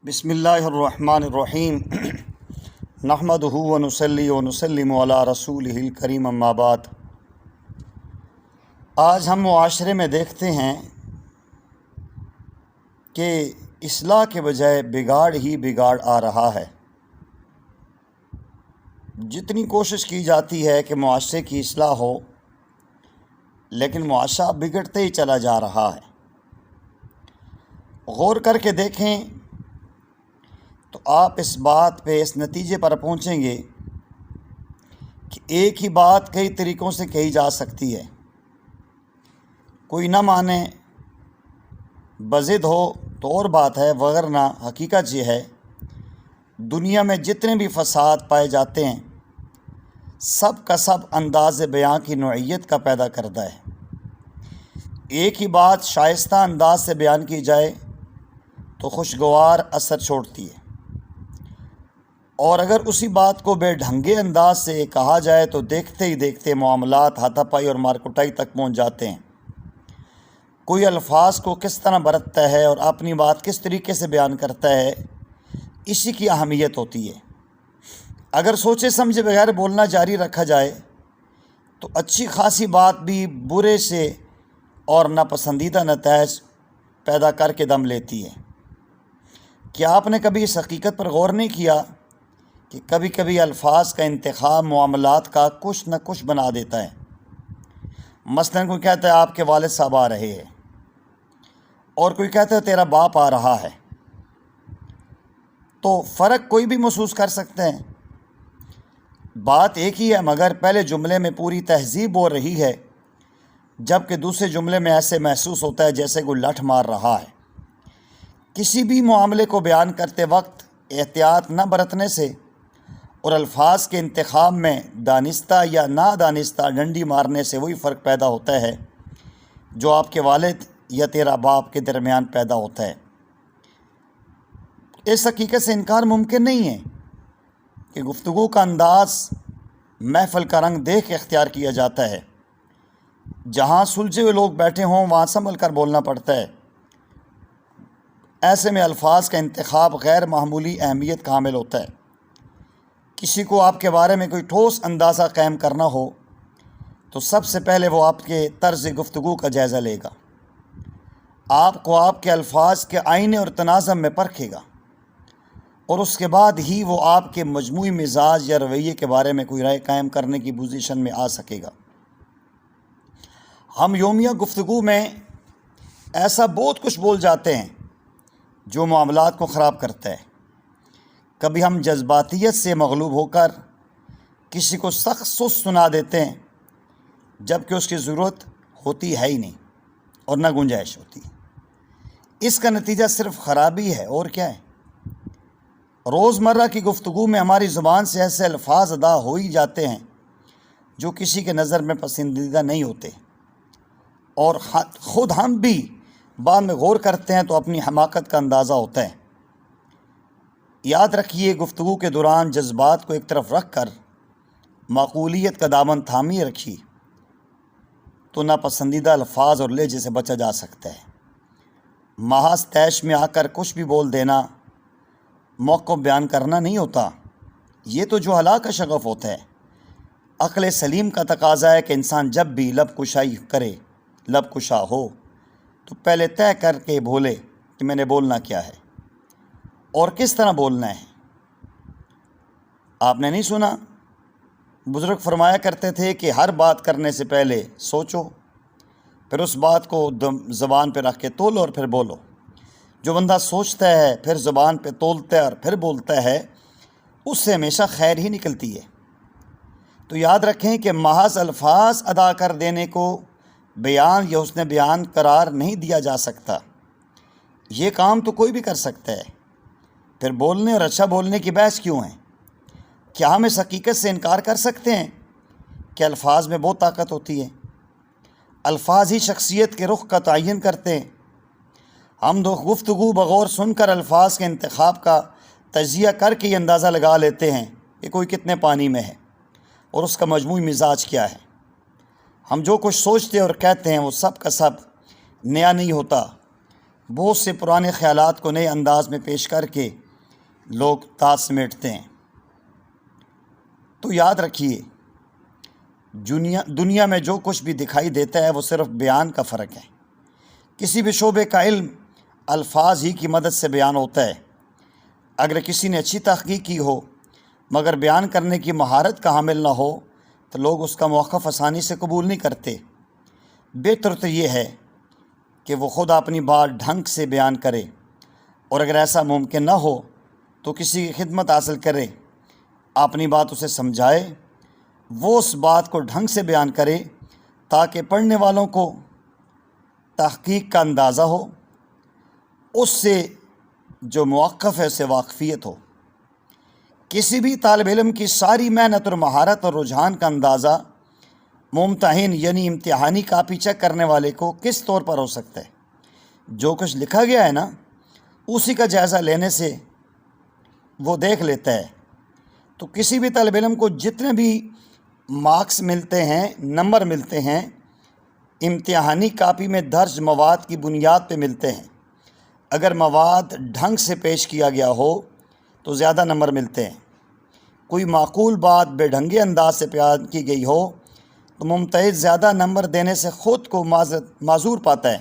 بسم اللہ الرحمن الرحیم نحمدہ ونصلی ونسلم علی رسولہ الکریم اما بعد۔ آج ہم معاشرے میں دیکھتے ہیں کہ اصلاح کے بجائے بگاڑ ہی بگاڑ آ رہا ہے۔ جتنی کوشش کی جاتی ہے کہ معاشرے کی اصلاح ہو، لیکن معاشرہ بگڑتے ہی چلا جا رہا ہے۔ غور کر کے دیکھیں تو آپ اس بات پہ اس نتیجے پر پہنچیں گے کہ ایک ہی بات کئی طریقوں سے کہی جا سکتی ہے، کوئی نہ مانے، بضد ہو تو اور بات ہے، وگرنہ حقیقت یہ ہے دنیا میں جتنے بھی فساد پائے جاتے ہیں سب کا سب انداز بیان کی نوعیت کا پیدا کرتا ہے۔ ایک ہی بات شائستہ انداز سے بیان کی جائے تو خوشگوار اثر چھوڑتی ہے، اور اگر اسی بات کو بے ڈھنگے انداز سے کہا جائے تو دیکھتے ہی دیکھتے معاملات ہاتھا پائی اور مار کٹائی تک پہنچ جاتے ہیں۔ کوئی الفاظ کو کس طرح برتتا ہے اور اپنی بات کس طریقے سے بیان کرتا ہے، اسی کی اہمیت ہوتی ہے۔ اگر سوچے سمجھے بغیر بولنا جاری رکھا جائے تو اچھی خاصی بات بھی برے سے اور ناپسندیدہ نتائج پیدا کر کے دم لیتی ہے۔ کیا آپ نے کبھی اس حقیقت پر غور نہیں کیا کہ کبھی کبھی الفاظ کا انتخاب معاملات کا کچھ نہ کچھ بنا دیتا ہے؟ مثلاً کوئی کہتا ہے آپ کے والد صاحب آ رہے ہیں، اور کوئی کہتا ہے تیرا باپ آ رہا ہے، تو فرق کوئی بھی محسوس کر سکتے ہیں؟ بات ایک ہی ہے، مگر پہلے جملے میں پوری تہذیب بول رہی ہے، جبکہ دوسرے جملے میں ایسے محسوس ہوتا ہے جیسے کوئی لٹھ مار رہا ہے۔ کسی بھی معاملے کو بیان کرتے وقت احتیاط نہ برتنے سے اور الفاظ کے انتخاب میں دانستہ یا نادانستہ ڈنڈی مارنے سے وہی فرق پیدا ہوتا ہے جو آپ کے والد یا تیرا باپ کے درمیان پیدا ہوتا ہے۔ اس حقیقت سے انکار ممکن نہیں ہے کہ گفتگو کا انداز محفل کا رنگ دیکھ کے اختیار کیا جاتا ہے۔ جہاں سلجھے ہوئے لوگ بیٹھے ہوں وہاں سنبھل کر بولنا پڑتا ہے۔ ایسے میں الفاظ کا انتخاب غیر معمولی اہمیت کا حامل ہوتا ہے۔ کسی کو آپ کے بارے میں کوئی ٹھوس اندازہ قائم کرنا ہو تو سب سے پہلے وہ آپ کے طرز گفتگو کا جائزہ لے گا، آپ کو آپ کے الفاظ کے آئینے اور تناظم میں پرکھے گا، اور اس کے بعد ہی وہ آپ کے مجموعی مزاج یا رویے کے بارے میں کوئی رائے قائم کرنے کی پوزیشن میں آ سکے گا۔ ہم یومیہ گفتگو میں ایسا بہت کچھ بول جاتے ہیں جو معاملات کو خراب کرتا ہے۔ کبھی ہم جذباتیت سے مغلوب ہو کر کسی کو سخت سست سنا دیتے ہیں جبکہ اس کی ضرورت ہوتی ہے ہی نہیں اور نہ گنجائش ہوتی۔ اس کا نتیجہ صرف خرابی ہے، اور کیا ہے؟ روزمرہ کی گفتگو میں ہماری زبان سے ایسے الفاظ ادا ہو ہی جاتے ہیں جو کسی کے نظر میں پسندیدہ نہیں ہوتے، اور خود ہم بھی بعد میں غور کرتے ہیں تو اپنی حماقت کا اندازہ ہوتا ہے۔ یاد رکھیے، گفتگو کے دوران جذبات کو ایک طرف رکھ کر معقولیت کا دامن تھامی رکھیے تو ناپسندیدہ الفاظ اور لہجے سے بچا جا سکتا ہے۔ محض طیش میں آ کر کچھ بھی بول دینا موقف بیان کرنا نہیں ہوتا، یہ تو جو ہلاک کا شغف ہوتا ہے۔ عقل سلیم کا تقاضا ہے کہ انسان جب بھی لب کشائی کرے، لب کشا ہو، تو پہلے طے کر کے بولے کہ میں نے بولنا کیا ہے اور کس طرح بولنا ہے۔ آپ نے نہیں سنا، بزرگ فرمایا کرتے تھے کہ ہر بات کرنے سے پہلے سوچو، پھر اس بات کو زبان پہ رکھ کے تولو اور پھر بولو۔ جو بندہ سوچتا ہے پھر زبان پہ تولتا ہے اور پھر بولتا ہے، اس سے ہمیشہ خیر ہی نکلتی ہے۔ تو یاد رکھیں کہ محض الفاظ ادا کر دینے کو بیان یا حسن بیان قرار نہیں دیا جا سکتا۔ یہ کام تو کوئی بھی کر سکتا ہے، پھر بولنے اور اچھا بولنے کی بحث کیوں ہے؟ کیا ہم اس حقیقت سے انکار کر سکتے ہیں کہ الفاظ میں بہت طاقت ہوتی ہے؟ الفاظ ہی شخصیت کے رخ کا تعین کرتے ہیں۔ ہم گفتگو بغور سن کر الفاظ کے انتخاب کا تجزیہ کر کے یہ اندازہ لگا لیتے ہیں کہ کوئی کتنے پانی میں ہے اور اس کا مجموعی مزاج کیا ہے۔ ہم جو کچھ سوچتے اور کہتے ہیں وہ سب کا سب نیا نہیں ہوتا، بہت سے پرانے خیالات کو نئے انداز میں پیش کر کے لوگ تاج سمیٹتے ہیں۔ تو یاد رکھیے، دنیا میں جو کچھ بھی دکھائی دیتا ہے وہ صرف بیان کا فرق ہے۔ کسی بھی شعبے کا علم الفاظ ہی کی مدد سے بیان ہوتا ہے۔ اگر کسی نے اچھی تحقیق کی ہو مگر بیان کرنے کی مہارت کا حامل نہ ہو تو لوگ اس کا موقف آسانی سے قبول نہیں کرتے۔ بہتر تو یہ ہے کہ وہ خود اپنی بات ڈھنگ سے بیان کرے، اور اگر ایسا ممکن نہ ہو تو کسی کی خدمت حاصل کرے، اپنی بات اسے سمجھائے، وہ اس بات کو ڈھنگ سے بیان کرے تاکہ پڑھنے والوں کو تحقیق کا اندازہ ہو، اس سے جو موقف ہے اسے واقفیت ہو۔ کسی بھی طالب علم کی ساری محنت اور مہارت اور رجحان کا اندازہ ممتحن یعنی امتحانی کاپی چیک کرنے والے کو کس طور پر ہو سکتا ہے؟ جو کچھ لکھا گیا ہے نا، اسی کا جائزہ لینے سے وہ دیکھ لیتا ہے۔ تو کسی بھی طالب علم کو جتنے بھی مارکس ملتے ہیں، نمبر ملتے ہیں، امتحانی کاپی میں درج مواد کی بنیاد پہ ملتے ہیں۔ اگر مواد ڈھنگ سے پیش کیا گیا ہو تو زیادہ نمبر ملتے ہیں۔ کوئی معقول بات بے ڈھنگے انداز سے بیان کی گئی ہو تو ممتحن زیادہ نمبر دینے سے خود کو معذور پاتا ہے،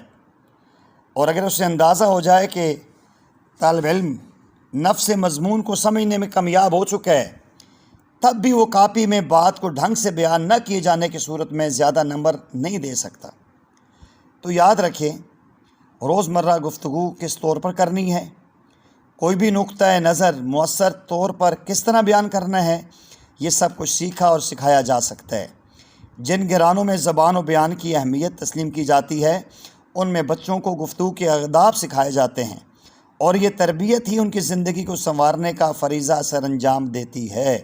اور اگر اسے اندازہ ہو جائے کہ طالب علم نفس مضمون کو سمجھنے میں کامیاب ہو چکا ہے، تب بھی وہ کاپی میں بات کو ڈھنگ سے بیان نہ کیے جانے کی صورت میں زیادہ نمبر نہیں دے سکتا۔ تو یاد رکھیں، روزمرہ گفتگو کس طور پر کرنی ہے، کوئی بھی نقطہ نظر مؤثر طور پر کس طرح بیان کرنا ہے، یہ سب کچھ سیکھا اور سکھایا جا سکتا ہے۔ جن گھرانوں میں زبان و بیان کی اہمیت تسلیم کی جاتی ہے، ان میں بچوں کو گفتگو کے آداب سکھائے جاتے ہیں، اور یہ تربیت ہی ان کی زندگی کو سنوارنے کا فریضہ سر انجام دیتی ہے۔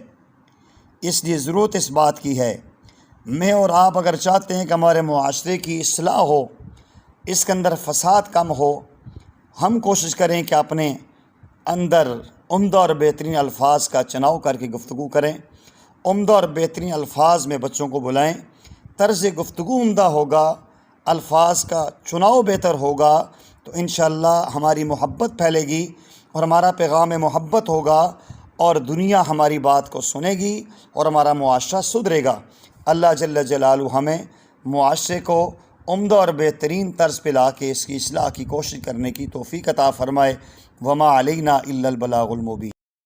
اس لیے ضرورت اس بات کی ہے، میں اور آپ اگر چاہتے ہیں کہ ہمارے معاشرے کی اصلاح ہو، اس کے اندر فساد کم ہو، ہم کوشش کریں کہ اپنے اندر عمدہ اور بہترین الفاظ کا چناؤ کر کے گفتگو کریں، عمدہ اور بہترین الفاظ میں بچوں کو بلائیں۔ طرز گفتگو عمدہ ہوگا، الفاظ کا چناؤ بہتر ہوگا تو انشاءاللہ ہماری محبت پھیلے گی اور ہمارا پیغام محبت ہوگا، اور دنیا ہماری بات کو سنے گی اور ہمارا معاشرہ سدھرے گا۔ اللہ جل جلالہ ہمیں معاشرے کو عمدہ اور بہترین طرز پہ لا کے اس کی اصلاح کی کوشش کرنے کی توفیق عطا فرمائے۔ وما علینا الا البلاغ المبین۔